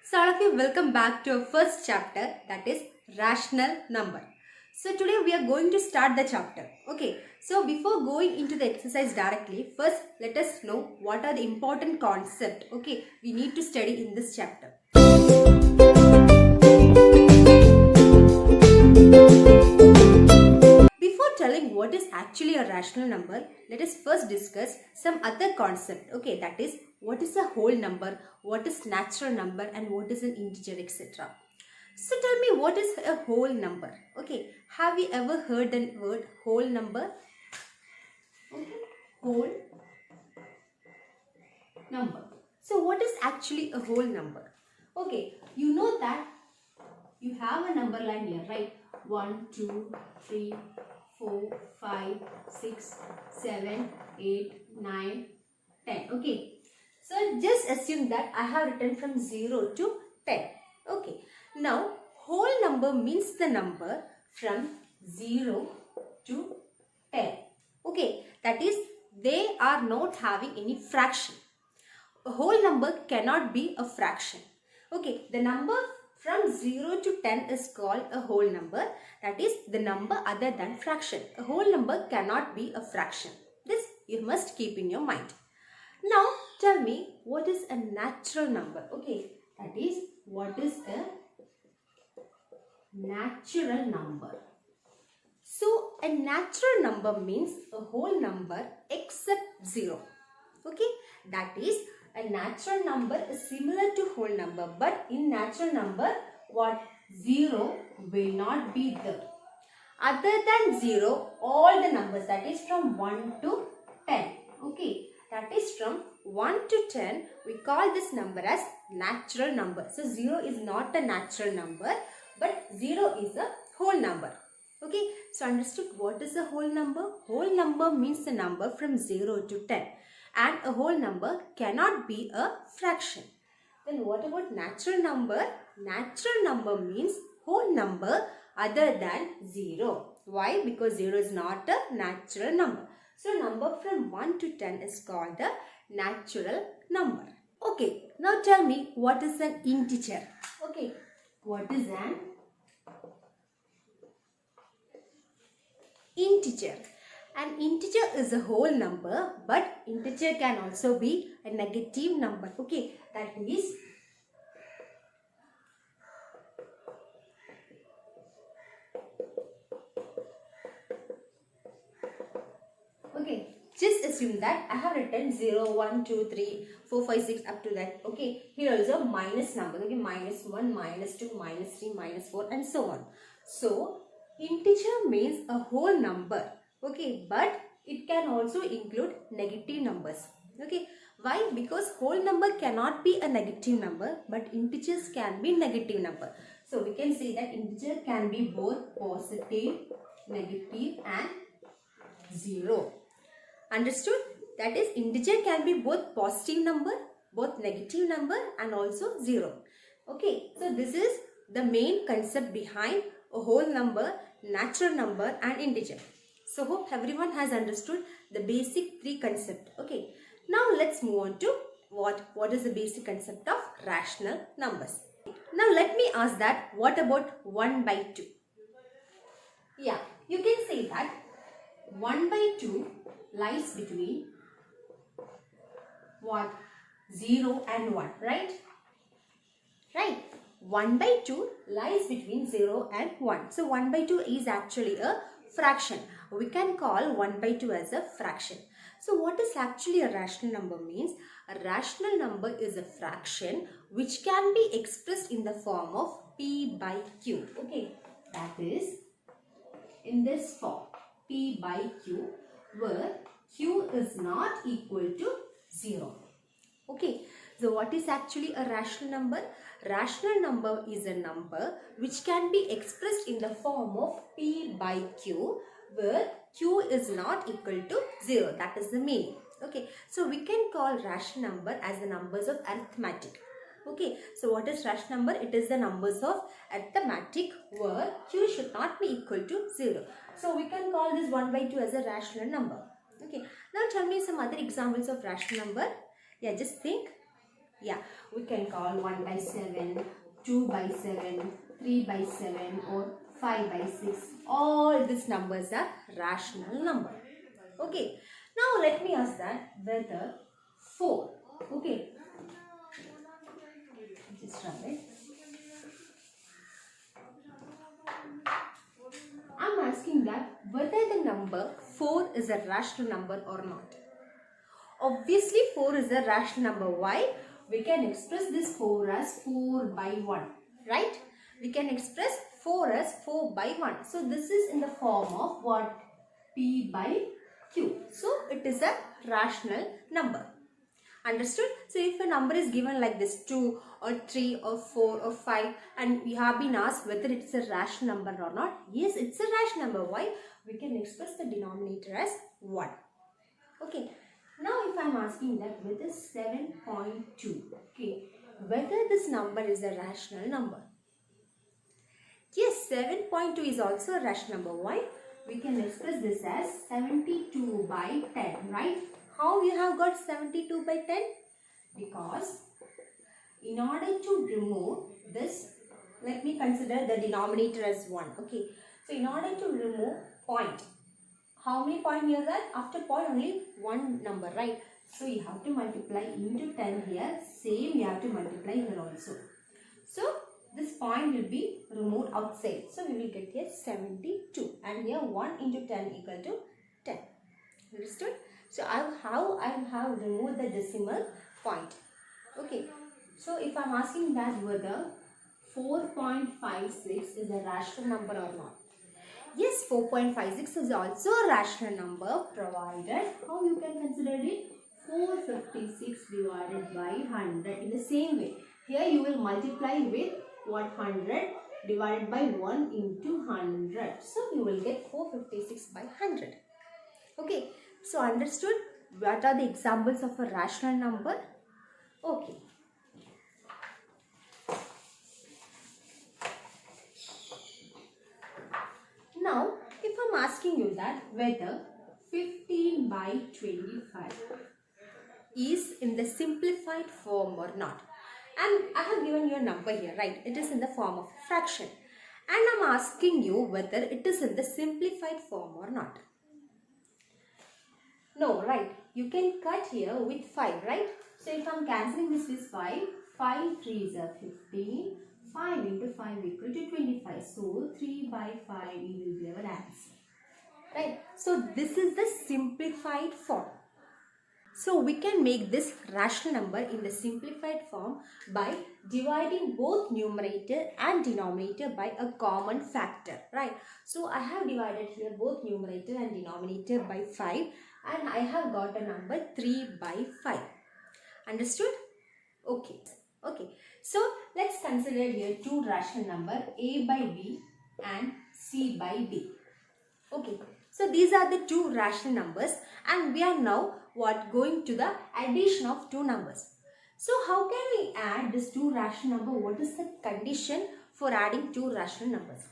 So all of you, welcome back to our first chapter, that is rational number. So today we are going to start the chapter. Okay, so before going into the exercise directly, first let us know what are the important concepts, okay, we need to study in this chapter. Before telling what is actually a rational number, let us first discuss some other concept. Okay, that is what is a whole number, what is natural number, and what is an integer, etc. So tell me, what is a whole number? Okay, have you ever heard the word whole number? Okay, whole number. So what is actually a whole number? Okay, you know that you have a number line here, right? 1, 2, 3, 4, 5, 6, 7, 8, 9, 10. Okay. So just assume that I have written from 0 to 10. Okay. Now whole number means the number from 0 to 10. Okay. That is, they are not having any fraction. A whole number cannot be a fraction. Okay, the number from 0 to 10 is called a whole number. That is the number other than fraction. A whole number cannot be a fraction. This you must keep in your mind. Now tell me, what is a natural number? Okay, that is, what is a natural number? So a natural number means a whole number except 0. Okay, that is, a natural number is similar to whole number, but in natural number, what? 0 will not be there. Other than 0, all the numbers, that is from 1 to 10. Okay, that is from 1 to 10, we call this number as natural number. So 0 is not a natural number, but 0 is a whole number. Okay, so understood what is a whole number? Whole number means the number from 0 to 10. And a whole number cannot be a fraction. Then what about natural number? Natural number means whole number other than 0. Why? Because 0 is not a natural number. So number from 1 to 10 is called the natural number. Okay, now tell me, what is an integer? Okay, what is an integer? An integer is a whole number, but integer can also be a negative number. Okay, that is, okay, just assume that I have written 0, 1, 2, 3, 4, 5, 6 up to that. Okay, here also minus number. Okay, minus 1, minus 2, minus 3, minus 4 and so on. So, integer means a whole number. Okay, but it can also include negative numbers. Okay, why? Because whole number cannot be a negative number, but integers can be negative number. So we can say that integer can be both positive, negative and 0. Understood? That is, integer can be both positive number, both negative number and also 0. Okay, so this is the main concept behind a whole number, natural number and integer. So hope everyone has understood the basic three concepts. Okay, now let's move on to what is the basic concept of rational numbers. Now let me ask that, what about 1 by 2? Yeah, you can say that 1 by 2 lies between what? 0 and 1, right? Right. 1 by 2 lies between 0 and 1. So 1 by 2 is actually a fraction. We can call 1 by 2 as a fraction. So what is actually a rational number means? A rational number is a fraction which can be expressed in the form of P by Q. Okay, that is in this form, P by Q, where Q is not equal to 0. Okay, so what is actually a rational number? Rational number is a number which can be expressed in the form of P by Q, where Q is not equal to 0. That is the meaning. Okay, so we can call rational number as the numbers of arithmetic. Okay, so what is rational number? It is the numbers of arithmetic where Q should not be equal to 0. So we can call this 1 by 2 as a rational number. Okay, now tell me some other examples of rational number. Yeah, just think. Yeah, we can call 1 by 7, 2 by 7, 3 by 7 or 5 by 6. All these numbers are rational number. Okay, now let me ask that whether 4, okay, just write it. I'm asking that whether the number 4 is a rational number or not. Obviously 4 is a rational number. Why? We can express this 4 as 4 by 1, right? We can express 4 as 4 by 1. So this is in the form of what? P by Q. So it is a rational number. Understood? So if a number is given like this 2 or 3 or 4 or 5 and we have been asked whether it's a rational number or not. Yes, it's a rational number. Why? We can express the denominator as 1. Okay. Now if I am asking that whether 7.2, okay, whether this number is a rational number. Yes, 7.2 is also a rational number. Why? We can express this as 72 by 10, right? How you have got 72 by 10? Because in order to remove this, let me consider the denominator as 1, okay. So in order to remove point, how many point here that? After point only one number, right? So you have to multiply into 10 here. Same you have to multiply here also. So this point will be removed outside. So we will get here 72. And here 1 into 10 equal to 10. Understood? So how I have removed the decimal point. Okay. So if I am asking that whether 4.56 is a rational number or not. Yes, 4.56 is also a rational number provided. How you can consider it? 456 divided by 100. In the same way, here you will multiply with what? 100 divided by 1 into 100. So you will get 456 by 100. Okay, so understood what are the examples of a rational number? Okay. Now, if I'm asking you that whether 15 by 25 is in the simplified form or not. And I have given you a number here, right? It is in the form of fraction. And I'm asking you whether it is in the simplified form or not. No, right? You can cut here with 5, right? So if I'm cancelling this with 5, 5 3s are 15. 5 into 5 equal to 25. So 3 by 5 will be our answer. Right? So this is the simplified form. So we can make this rational number in the simplified form by dividing both numerator and denominator by a common factor. Right? So I have divided here both numerator and denominator by 5 and I have got a number 3 by 5. Understood? Okay. Okay. So let's consider here two rational numbers a by b and c by d. Okay. So these are the two rational numbers and we are now going to the addition of two numbers. So how can we add these two rational numbers? What is the condition for adding two rational numbers?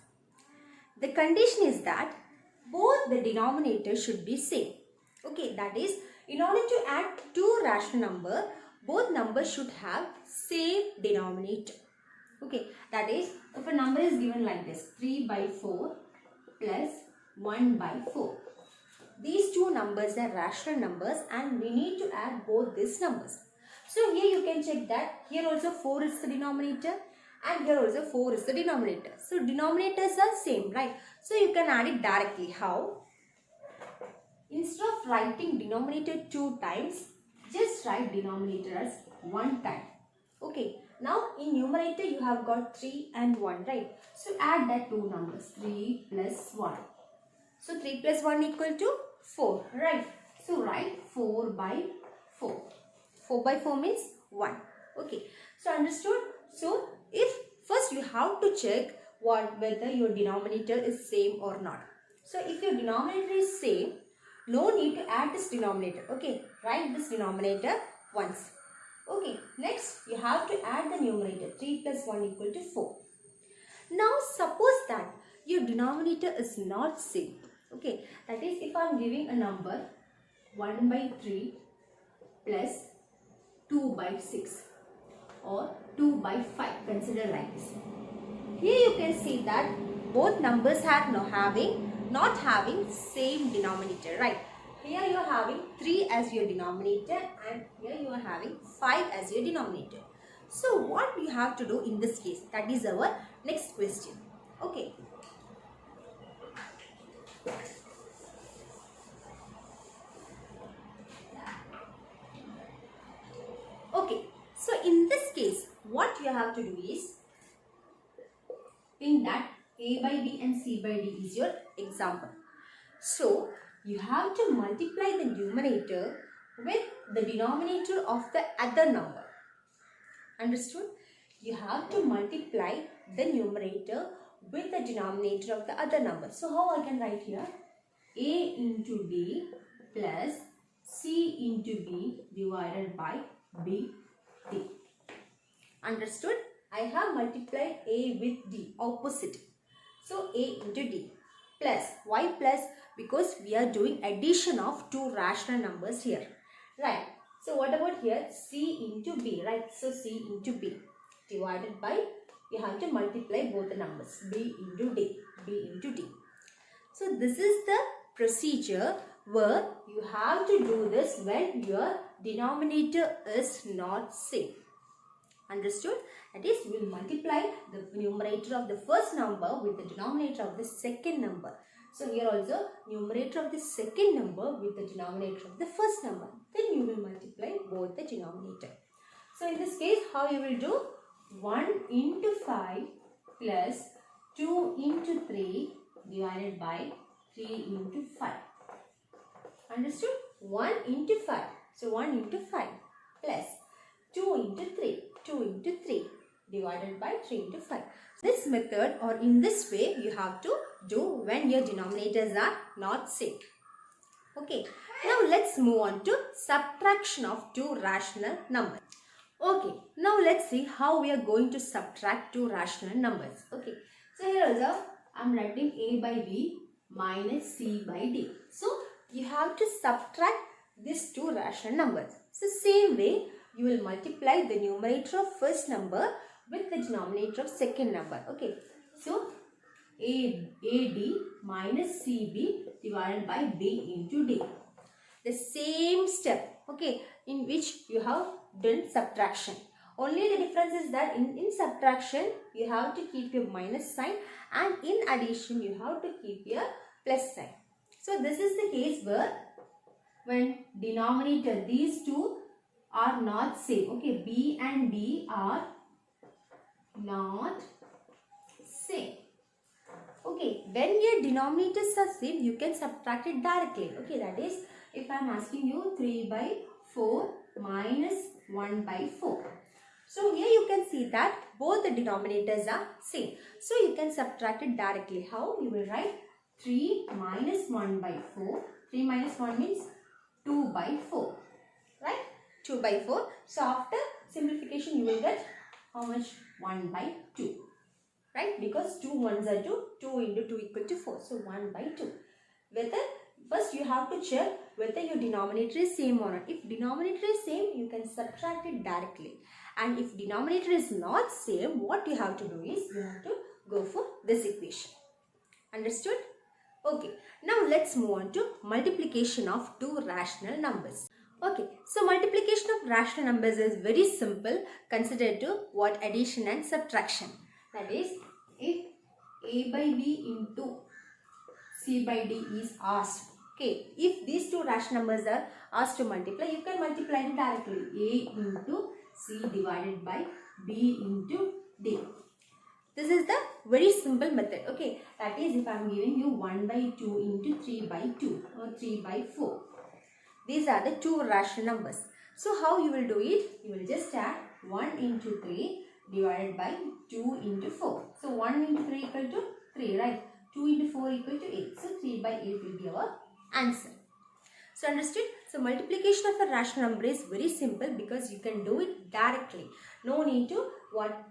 The condition is that both the denominators should be same. Okay, that is in order to add two rational numbers, both numbers should have same denominator. Okay, that is if a number is given like this 3 by 4 plus 1 by 4. These two numbers are rational numbers and we need to add both these numbers. So here you can check that here also 4 is the denominator and here also 4 is the denominator. So denominators are same, right? So you can add it directly. How? Instead of writing denominator 2 times, just write denominator as 1 time. Okay. Now in numerator you have got 3 and 1, right? So add that two numbers 3 plus 1. So 3 plus 1 equal to 4, right? So write 4 by 4. 4 by 4 means 1. Okay. So understood? So if first you have to check whether your denominator is same or not. So if your denominator is same, no need to add this denominator. Okay. Write this denominator once. Okay. Next you have to add the numerator. 3 plus 1 equal to 4. Now suppose that your denominator is not same. Okay, that is if I am giving a number 1 by 3 plus 2 by 6. or 2 by 5. Consider like this. Here you can see that both numbers are not having same denominator, right? Here you are having 3 as your denominator and here you are having 5 as your denominator. So what we have to do in this case? That is our next question. Okay. Okay. So in this case, what you have to do is think that A by B and C by D is your example. So you have to multiply the numerator with the denominator of the other number. Understood? You have to multiply the numerator with the denominator of the other number. So how I can write here? A into D plus C into B divided by B D. Understood? I have multiplied A with D, opposite. So A into D plus. Why plus? Because we are doing addition of two rational numbers here. Right. So what about here? C into B. Right. So C into B divided by, you have to multiply both the numbers. B into D. B into D. So this is the procedure where you have to do this when your denominator is not same. Understood? That is, we will multiply the numerator of the first number with the denominator of the second number. So here also, numerator of the second number with the denominator of the first number. Then you will multiply both the denominator. So in this case, how you will do? 1 into 5 plus 2 into 3 divided by 3 into 5. Understood? 1 into 5. So 1 into 5 plus 2 into 3. 2 into 3 divided by 3 into 5. This method or in this way you have to do when your denominators are not same. Okay. Now let's move on to subtraction of two rational numbers. Okay. Now let's see how we are going to subtract two rational numbers. Okay. So here also I am writing A by B minus C by D. So you have to subtract these two rational numbers. So same way you will multiply the numerator of first number with the denominator of second number. Okay. So AD minus CB divided by B into D. The same step, okay, in which you have done subtraction. Only the difference is that in subtraction you have to keep your minus sign and in addition you have to keep your plus sign. So this is the case where when denominator, these two are not same. Okay, B and D are not same. Okay, when your denominators are same, you can subtract it directly. Okay, that is, if I am asking you 3 by 4 minus 1 by 4. So here you can see that both the denominators are same. So you can subtract it directly. How? You will write 3 minus 1 by 4. 3 minus 1 means 2 by 4. Right? 2 by 4. So after simplification you will get how much? 1 by 2. Right? Because 2 ones are 2. 2 into 2 equal to 4. So 1 by 2. Whether, first you have to check whether your denominator is same or not. If denominator is same, you can subtract it directly. And if denominator is not same, what you have to do is you have to go for this equation. Understood? Okay. Now let's move on to multiplication of two rational numbers. Okay. So multiplication of rational numbers is very simple considered to what addition and subtraction. That is, if A by B into C by D is asked. Okay, if these two rational numbers are asked to multiply, you can multiply it directly. A into C divided by B into D. This is the very simple method. Okay, that is if I am giving you 1 by 2 into 3 by 2 or 3 by 4. These are the two rational numbers. So how you will do it? You will just add 1 into 3 divided by 2 into 4. So 1 into 3 equal to 3, right? 2 into 4 equal to 8. So 3 by 8 will be our answer. So understood? So multiplication of a rational number is very simple because you can do it directly. No need to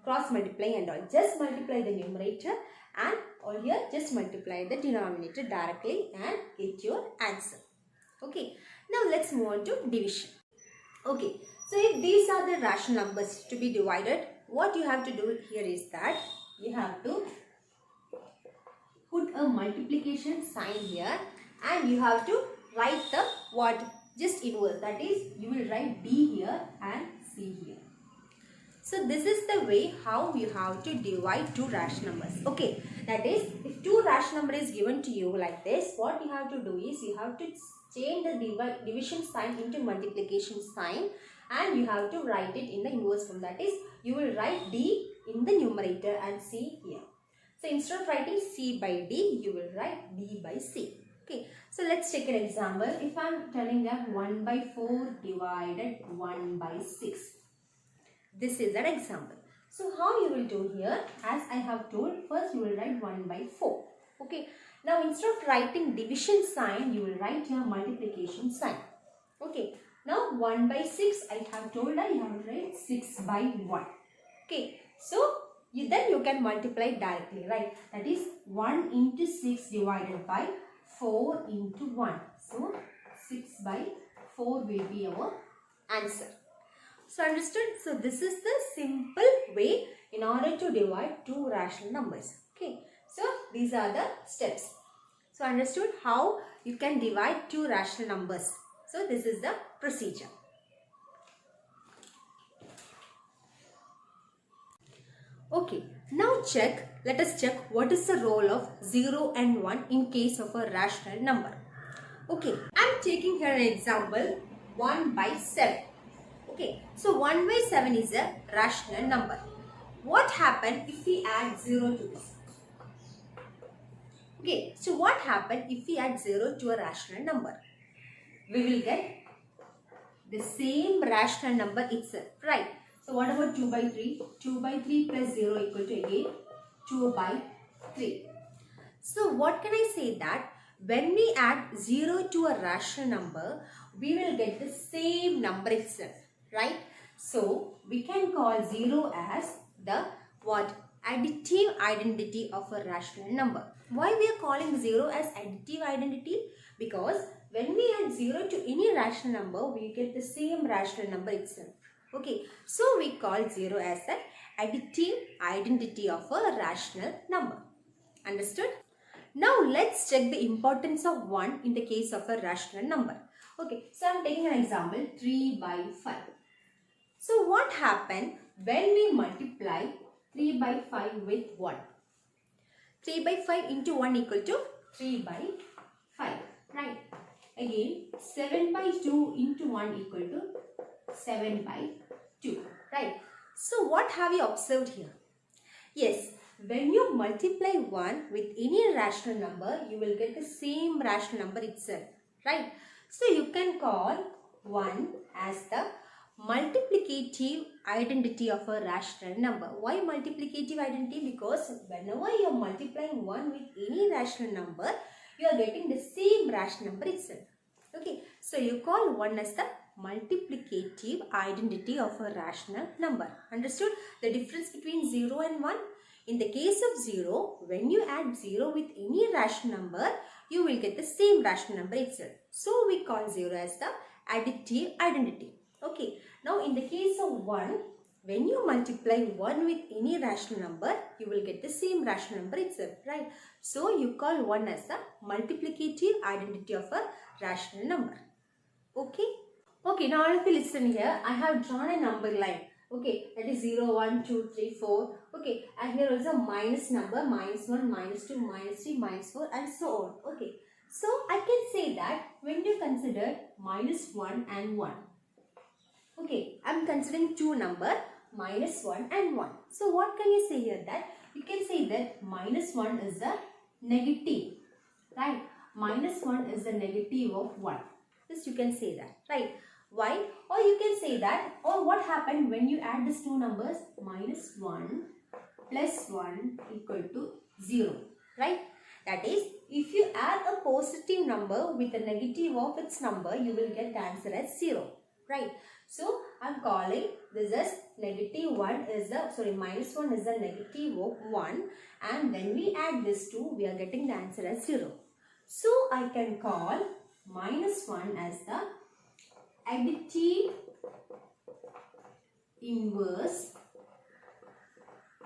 cross multiply and all. Just multiply the numerator and all here just multiply the denominator directly and get your answer. Okay. Now let's move on to division. Okay. So if these are the rational numbers to be divided, what you have to do here is that you have to put a multiplication sign here and you have to write the what? Just inverse. That is, you will write D here and C here. So this is the way how you have to divide two rational numbers. Okay, that is, if two rational number is given to you like this, what you have to do is you have to change the division sign into multiplication sign and you have to write it in the inverse form. That is, you will write D in the numerator and C here. So instead of writing C by D, you will write D by C. Okay, so let's take an example. If I am telling that 1 by 4 divided 1 by 6. This is an example. So how you will do here, as I have told, first you will write 1 by 4. Okay, now instead of writing division sign, you will write your multiplication sign. Okay, now 1 by 6, I have told that you have to write 6 by 1. Okay, so then you can multiply directly, right? That is 1 into 6 divided by 4 into 1. So 6 by 4 will be our answer. So understood? So this is the simple way in order to divide two rational numbers. Okay, so these are the steps. So understood how you can divide two rational numbers. So this is the procedure. Okay, now let us check what is the role of 0 and 1 in case of a rational number. Okay, I am taking here an example 1 by 7. Okay, so 1 by 7 is a rational number. What happens if we add 0 to this? Okay, so what happens if we add 0 to a rational number? We will get the same rational number itself, right? So what about 2 by 3? 2 by 3 plus 0 equal to again 2 by 3. So what can I say that when we add 0 to a rational number, we will get the same number itself, right? So we can call 0 as the what? Additive identity of a rational number. Why we are calling 0 as additive identity? Because when we add 0 to any rational number, we get the same rational number itself. Okay, so we call 0 as the additive identity of a rational number. Understood? Now let's check the importance of 1 in the case of a rational number. Okay, so I am taking an example 3 by 5. So what happened when we multiply 3 by 5 with 1? 3 by 5 into 1 equal to 3 by 5, right? Again 7 by 2 into 1 equal to 7 by 2, right? So what have you observed here? Yes, when you multiply 1 with any rational number, you will get the same rational number itself, right? So you can call 1 as the multiplicative identity of a rational number. Why multiplicative identity? Because whenever you are multiplying 1 with any rational number, you are getting the same rational number itself. Okay, so you call 1 as the multiplicative identity of a rational number. Understood the difference between 0 and 1? In the case of 0, when you add 0 with any rational number, you will get the same rational number itself. So we call 0 as the additive identity. Okay, now in the case of 1, when you multiply 1 with any rational number, you will get the same rational number itself, right? So you call 1 as the multiplicative identity of a rational number. Okay? Okay, now all of you listen here. I have drawn a number line. Okay, that is 0, 1, 2, 3, 4. Okay, and here also minus number, minus 1, minus 2, minus 3, minus 4 and so on. Okay, so I can say that when you consider minus 1 and 1. Okay, I am considering two numbers, minus 1 and 1. So what can you say here? That you can say that minus 1 is the negative, right? Minus 1 is the negative of 1. Just you can say that, right? Why? Or you can say that, or what happened when you add these two numbers? Minus 1 plus 1 equal to 0, right? That is, if you add a positive number with a negative of its number, you will get the answer as 0, right? So, I am calling this as negative 1 is the, minus 1 is the negative of 1, and when we add this 2, we are getting the answer as 0. So, I can call minus 1 as the additive inverse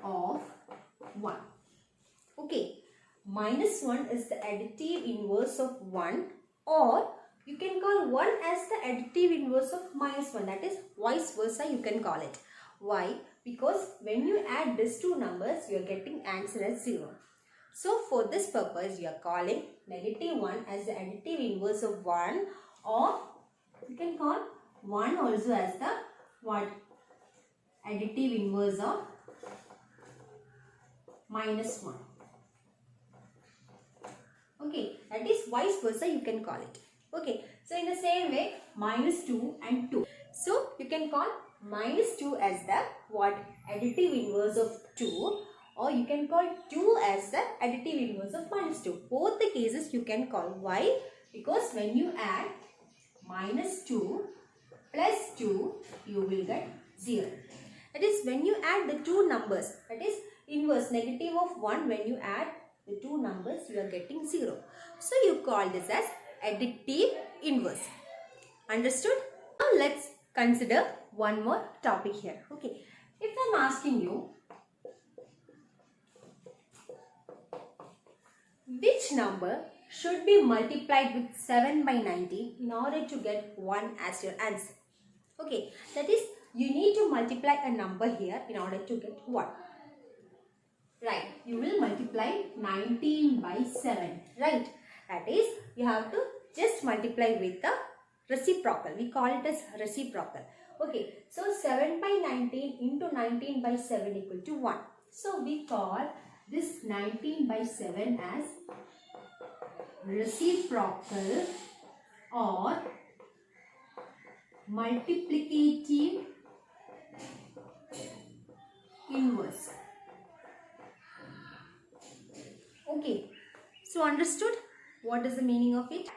of 1. Okay, minus 1 is the additive inverse of 1, or you can call 1 as the additive inverse of minus 1, that is vice versa you can call it. Why? Because when you add these two numbers, you are getting answer as 0. So for this purpose, you are calling negative 1 as the additive inverse of 1, or you can call 1 also as the what? Additive inverse of minus 1. Okay, that is vice versa you can call it. Okay, so in the same way, minus 2 and 2. So you can call minus 2 as the what? Additive inverse of 2, or you can call 2 as the additive inverse of minus 2. Both the cases you can call. Why? Because when you add minus 2 plus 2, you will get 0. That is when you add the two numbers, that is inverse negative of 1, when you add the two numbers, you are getting 0. So you call this as additive inverse. Understood? Now let's consider one more topic here. Okay, if I am asking you, which number should be multiplied with 7 by 19 in order to get 1 as your answer? Okay, that is you need to multiply a number here in order to get 1. Right, you will multiply 19 by 7. Right, that is you have to just multiply with the reciprocal. We call it as reciprocal. Okay, so 7 by 19 into 19 by 7 equal to 1. So we call this 19 by 7 as reciprocal or multiplicative inverse. Okay, so understood what is the meaning of it?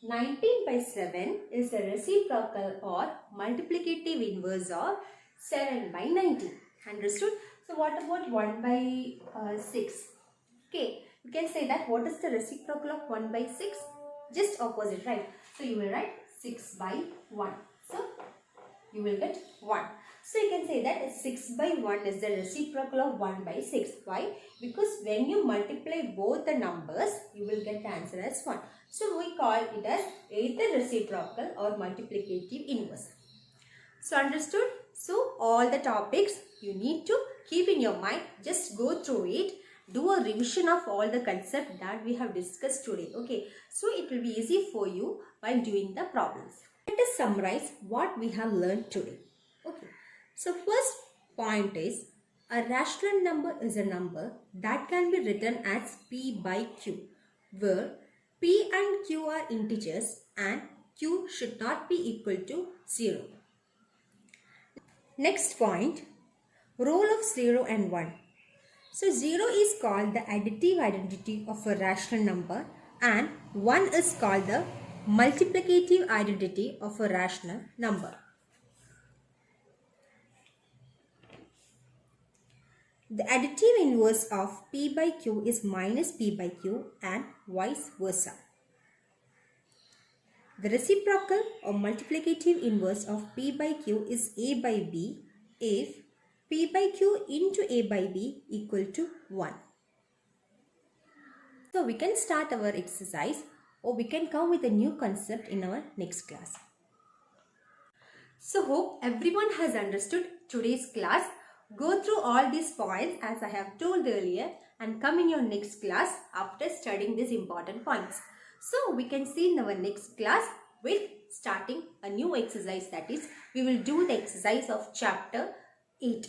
19 by 7 is the reciprocal or multiplicative inverse of 7 by 19. Understood? So what about 1 by 6? Okay, you can say that what is the reciprocal of 1 by 6? Just opposite, right? So you will write 6 by 1. So you will get 1. So you can say that 6 by 1 is the reciprocal of 1 by 6. Why? Because when you multiply both the numbers, you will get the answer as 1. So we call it as either reciprocal or multiplicative inverse. So understood? So all the topics you need to keep in your mind. Just go through it. Do a revision of all the concepts that we have discussed today. Okay. So it will be easy for you while doing the problems. Let us summarize what we have learned today. Okay. So first point is, a rational number is a number that can be written as P by Q, where P and Q are integers and Q should not be equal to 0. Next point, role of 0 and 1. So 0 is called the additive identity of a rational number and 1 is called the multiplicative identity of a rational number. The additive inverse of P by Q is minus P by Q and vice versa. The reciprocal or multiplicative inverse of P by Q is A by B if P by Q into A by B equal to 1. So we can start our exercise, or we can come with a new concept in our next class. So hope everyone has understood today's class. Go through all these points as I have told earlier and come in your next class after studying these important points. So we can see in our next class with starting a new exercise, that is we will do the exercise of chapter 8.